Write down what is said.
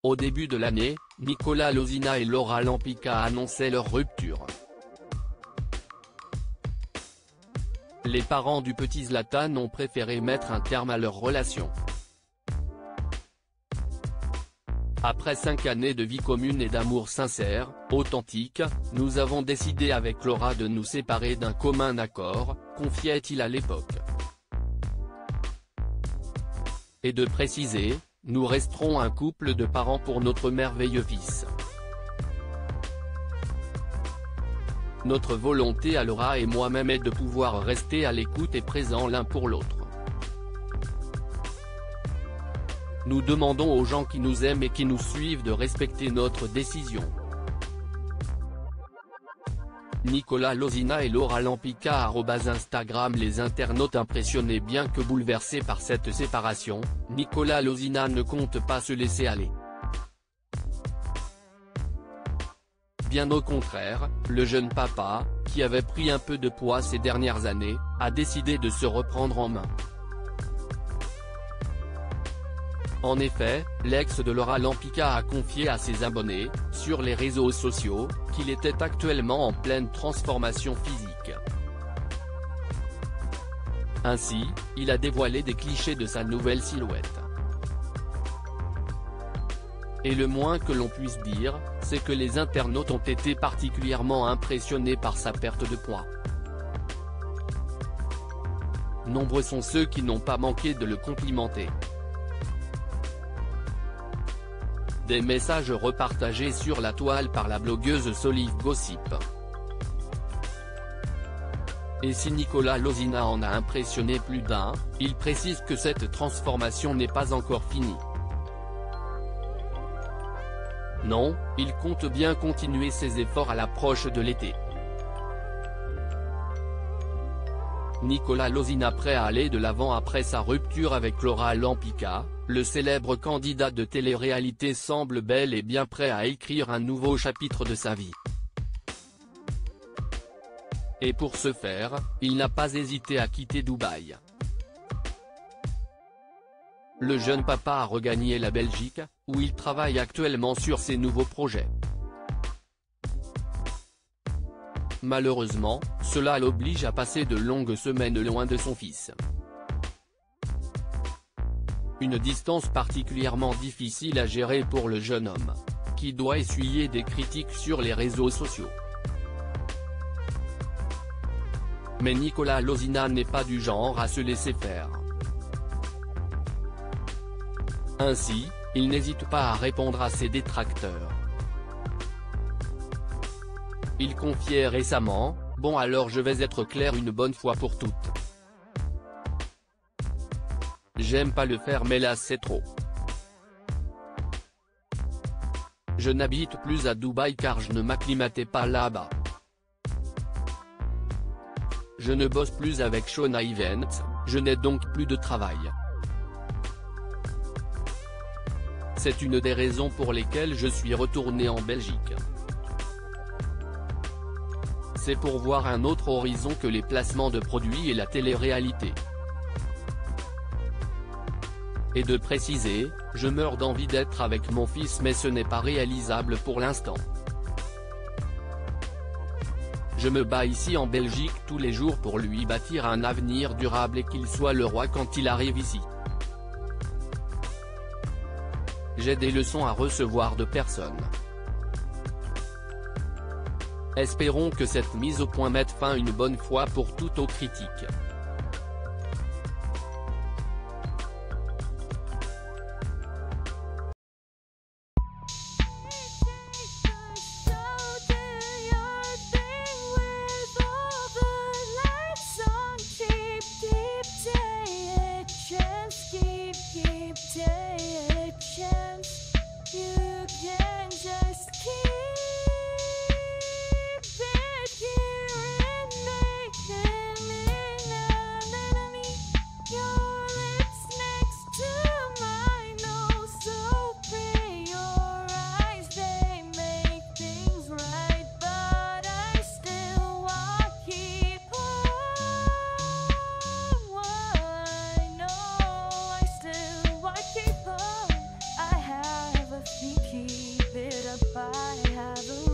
Au début de l'année, Nicolas Lozina et Laura Lampica annonçaient leur rupture. Les parents du petit Zlatan ont préféré mettre un terme à leur relation. Après 5 années de vie commune et d'amour sincère, authentique, nous avons décidé avec Laura de nous séparer d'un commun accord, confiait-il à l'époque. Et de préciser, nous resterons un couple de parents pour notre merveilleux fils. Notre volonté à Laura et moi-même est de pouvoir rester à l'écoute et présent l'un pour l'autre. Nous demandons aux gens qui nous aiment et qui nous suivent de respecter notre décision. Nicolas Lozina et Laura Lampica @Instagram. Les internautes impressionnés bien que bouleversés par cette séparation, Nicolas Lozina ne compte pas se laisser aller. Bien au contraire, le jeune papa, qui avait pris un peu de poids ces dernières années, a décidé de se reprendre en main. En effet, l'ex de Laura Lampica a confié à ses abonnés, sur les réseaux sociaux, qu'il était actuellement en pleine transformation physique. Ainsi, il a dévoilé des clichés de sa nouvelle silhouette. Et le moins que l'on puisse dire, c'est que les internautes ont été particulièrement impressionnés par sa perte de poids. Nombreux sont ceux qui n'ont pas manqué de le complimenter. Des messages repartagés sur la toile par la blogueuse Solive Gossip. Et si Nicolas Lozina en a impressionné plus d'un, il précise que cette transformation n'est pas encore finie. Non, il compte bien continuer ses efforts à l'approche de l'été. Nicolas Lozina prêt à aller de l'avant après sa rupture avec Laura Lampica, le célèbre candidat de télé-réalité semble bel et bien prêt à écrire un nouveau chapitre de sa vie. Et pour ce faire, il n'a pas hésité à quitter Dubaï. Le jeune papa a regagné la Belgique, où il travaille actuellement sur ses nouveaux projets. Malheureusement, cela l'oblige à passer de longues semaines loin de son fils. Une distance particulièrement difficile à gérer pour le jeune homme, qui doit essuyer des critiques sur les réseaux sociaux. Mais Nicolas Lozina n'est pas du genre à se laisser faire. Ainsi, il n'hésite pas à répondre à ses détracteurs. Il confiait récemment, « Bon alors je vais être clair une bonne fois pour toutes. J'aime pas le faire mais là c'est trop. Je n'habite plus à Dubaï car je ne m'acclimatais pas là-bas. Je ne bosse plus avec Shona Events, je n'ai donc plus de travail. C'est une des raisons pour lesquelles je suis retourné en Belgique. C'est pour voir un autre horizon que les placements de produits et la télé-réalité. Et de préciser, je meurs d'envie d'être avec mon fils mais ce n'est pas réalisable pour l'instant. Je me bats ici en Belgique tous les jours pour lui bâtir un avenir durable et qu'il soit le roi quand il arrive ici. J'ai des leçons à recevoir de personnes. Espérons que cette mise au point mette fin une bonne fois pour toutes aux critiques. I have a